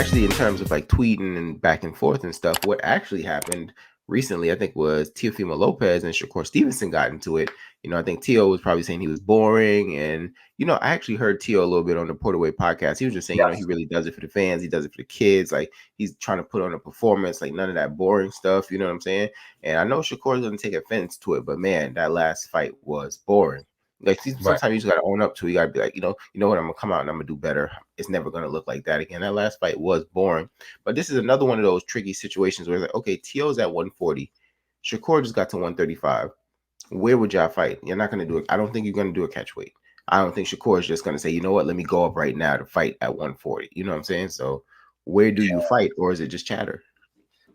actually, in terms of like tweeting and back and forth and stuff, what actually happened recently, I think, was Teofimo Lopez and Shakur Stevenson got into it. I think Tio was probably saying he was boring. And, I actually heard Tio a little bit on the Porterway podcast. He was just saying, he really does it for the fans. He does it for the kids. Like, he's trying to put on a performance, like none of that boring stuff. You know what I'm saying? And I know Shakur doesn't take offense to it, but man, that last fight was boring. Like, sometimes you just gotta own up to it. You gotta be like, you know what, I'm gonna come out and I'm gonna do better. It's never gonna look like that again. That last fight was boring, but this is another one of those tricky situations where it's like, okay, Tio's at 140, Shakur just got to 135. Where would y'all fight? You're not gonna do it. I don't think you're gonna do a catch weight. I don't think Shakur is just gonna say, you know what, let me go up right now to fight at 140. You know what I'm saying? So where do you fight, or is it just chatter?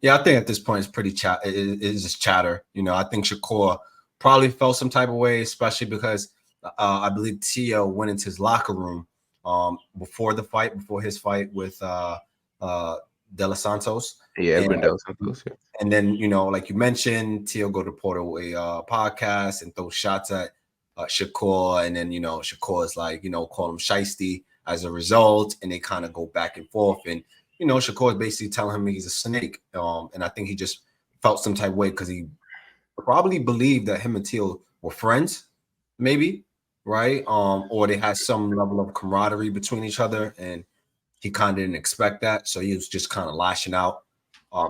Yeah, I think at this point it's pretty it is just chatter. I think Shakur probably felt some type of way, especially because I believe Tio went into his locker room before his fight with De Los Santos. Yeah, De Los Santos. Yeah. And then, like you mentioned, Tio go to Porterway podcast and throw shots at Shakur. And then, Shakur is like, call him shiesty as a result. And they kind of go back and forth. And, Shakur is basically telling him he's a snake. And I think he just felt some type of way because he probably believed that him and Tio were friends, maybe. Right. Or they had some level of camaraderie between each other. And he kind of didn't expect that. So he was just kind of lashing out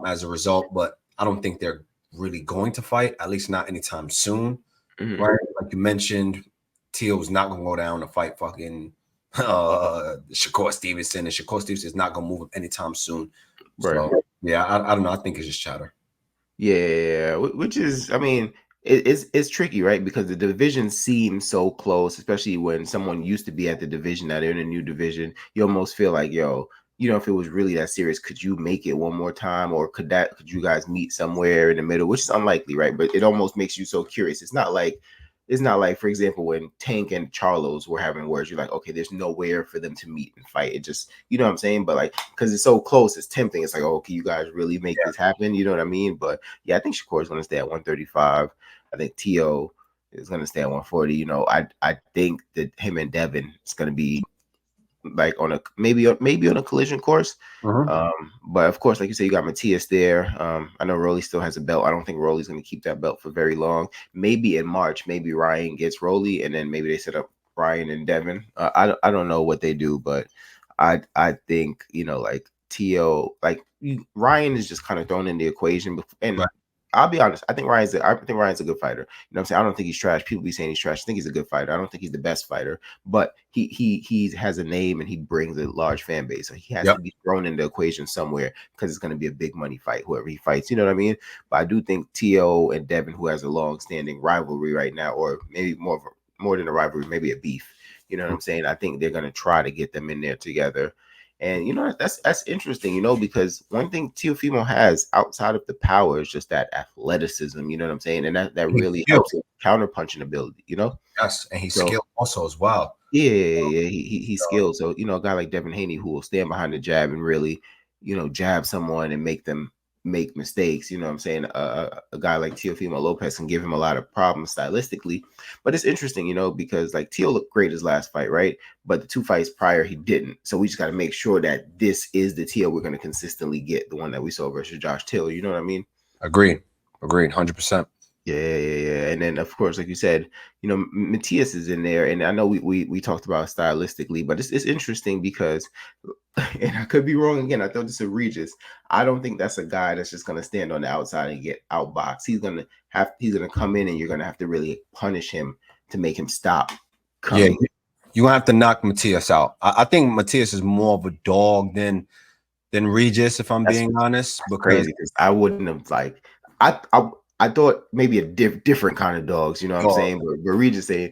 as a result. But I don't think they're really going to fight, at least not anytime soon. Mm-hmm. Right. Like you mentioned, Tio's not going to go down to fight fucking Shakur Stevenson. And Shakur Stevenson is not going to move anytime soon. Right. So, yeah, I don't know. I think it's just chatter. Yeah. Which is, I mean, it's tricky, right? Because the division seems so close, especially when someone used to be at the division, now they're in a new division. You almost feel like, if it was really that serious, could you make it one more time, or could you guys meet somewhere in the middle, which is unlikely, right? But it almost makes you so curious. It's not like, for example, when Tank and Charlos were having words, you're like, okay, there's nowhere for them to meet and fight. It just, you know what I'm saying? But like, because it's so close, it's tempting. It's like, oh, can you guys really make this happen? You know what I mean? But yeah, I think Shakur is going to stay at 135. I think Tio is going to stay at 140. I think that him and Devin is going to be like on a maybe on a collision course. But of course, like you say, you got Matias there. I know Rolly still has a belt. I don't think Rolly's going to keep that belt for very long. Maybe in March, maybe Ryan gets Rolly, and then maybe they set up Ryan and Devin. I don't know what they do, but I think like Tio, like Ryan is just kind of thrown in the equation, and right. I'll be honest. I think Ryan's a good fighter. You know what I'm saying? I don't think he's trash. People be saying he's trash. I think he's a good fighter. I don't think he's the best fighter, but he has a name and he brings a large fan base. So he has to be thrown in the equation somewhere because it's going to be a big money fight, whoever he fights. You know what I mean? But I do think Tio and Devin, who has a long-standing rivalry right now, or maybe more than a rivalry, maybe a beef. You know what I'm saying? I think they're going to try to get them in there together. And that's interesting, because one thing Teofimo has outside of the power is just that athleticism, you know what I'm saying? And that really helps him counter-punching ability, Yes, and he's skilled also as well. Yeah, he's skilled. So, a guy like Devin Haney who will stand behind the jab and really, jab someone and make them make mistakes. You know what I'm saying? A guy like Teofimo Lopez can give him a lot of problems stylistically. But it's interesting, because like Teo looked great his last fight, right? But the two fights prior, he didn't. So we just got to make sure that this is the Teo we're going to consistently get, the one that we saw versus Josh Taylor. You know what I mean? Agreed. 100%. Yeah. And then, of course, like you said, Matias is in there. And I know we talked about stylistically, but it's interesting because, and I could be wrong again, I thought this was Regis. I don't think that's a guy that's just going to stand on the outside and get outboxed. He's going to come in and you're going to have to really punish him to make him stop coming. Yeah, you're going to have to knock Matias out. I think Matias is more of a dog than Regis, if I'm being honest. Because crazy, because I wouldn't have I thought maybe a different kind of dogs, you know what I'm saying? But Regis saying,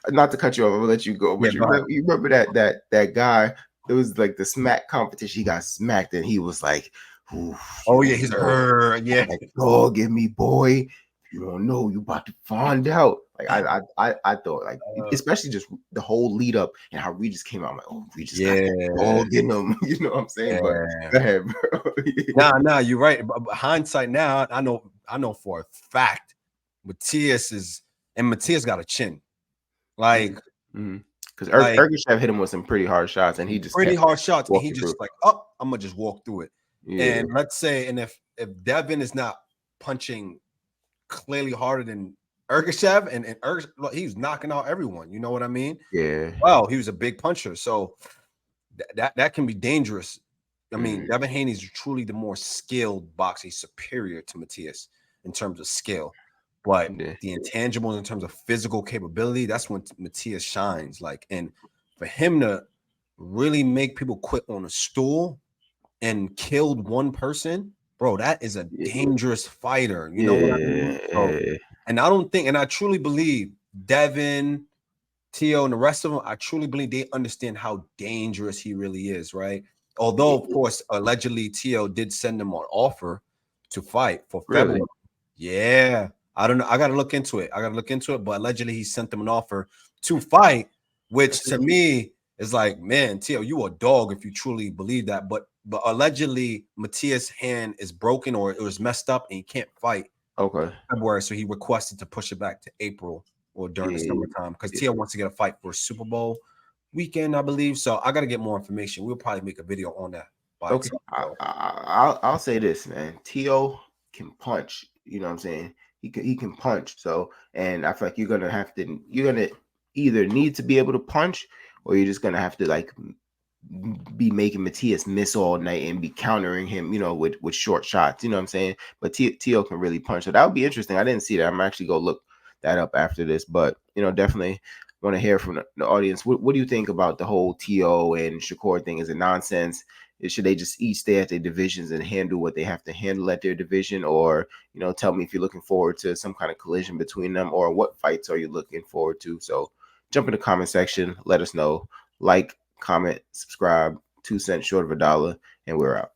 not to cut you off, I'm gonna let you go. But you remember that guy? It was like the smack competition. He got smacked, and he was like, "Oh yeah, he's yeah, like, oh, give me boy. You don't know, you about to find out." Like I thought, like especially just the whole lead up and how Regis came out. I'm like, oh, Regis got that getting him. You know what I'm saying? But go ahead, bro. Nah, you're right. But hindsight now, I know for a fact Matias got a chin. Like because Like Ergashev hit him with some pretty hard shots, and he just pretty kept hard shots, and he walking through. just like, oh, I'm gonna just walk through it. Yeah, And let's say, and if Devin is not punching clearly harder than Ergashev, and he's knocking out everyone. You know what I mean? yeah. Wow, he was a big puncher, so that can be dangerous. I mean, Mm, Devin Haney's truly the more skilled boxer. He's superior to Matias in terms of skill, but yeah, the intangibles in terms of physical capability, that's when Matias shines. Like, and for him to really make people quit on a stool and killed one person, bro, that is a yeah, dangerous fighter. You know what I mean? So, yeah, and I don't think, and I truly believe Devin, Tio, and the rest of them, I truly believe they understand how dangerous he really is, right? Although, of yeah. course, allegedly Tio did send him an offer to fight for Really? February. Yeah. I don't know. I gotta look into it. But allegedly he sent them an offer to fight, which That's to interesting. me is like, man, Tio, you a dog if you truly believe that. But allegedly Matias' hand is broken or it was messed up and he can't fight Okay. February. So he requested to push it back to April or during the Yeah, summertime because yeah. Tio wants to get a fight for Super Bowl weekend, I believe. So I got to get more information. We'll probably make a video on that by Okay. itself. So I'll say this, man. T.O. can punch. You know what I'm saying? He can punch. So, and I feel like you're gonna either need to be able to punch, or you're just gonna have to like be making Matias miss all night and be countering him, with short shots. You know what I'm saying? But T.O. can really punch. So that would be interesting. I didn't see that. I'm actually go look that up after this. But definitely want to hear from the audience. What do you think about the whole T.O. and Shakur thing? Is it nonsense? Should they just each stay at their divisions and handle what they have to handle at their division? Or, tell me if you're looking forward to some kind of collision between them, or what fights are you looking forward to? So jump in the comment section, let us know. Like, comment, subscribe, 2 cents short of $1, and we're out.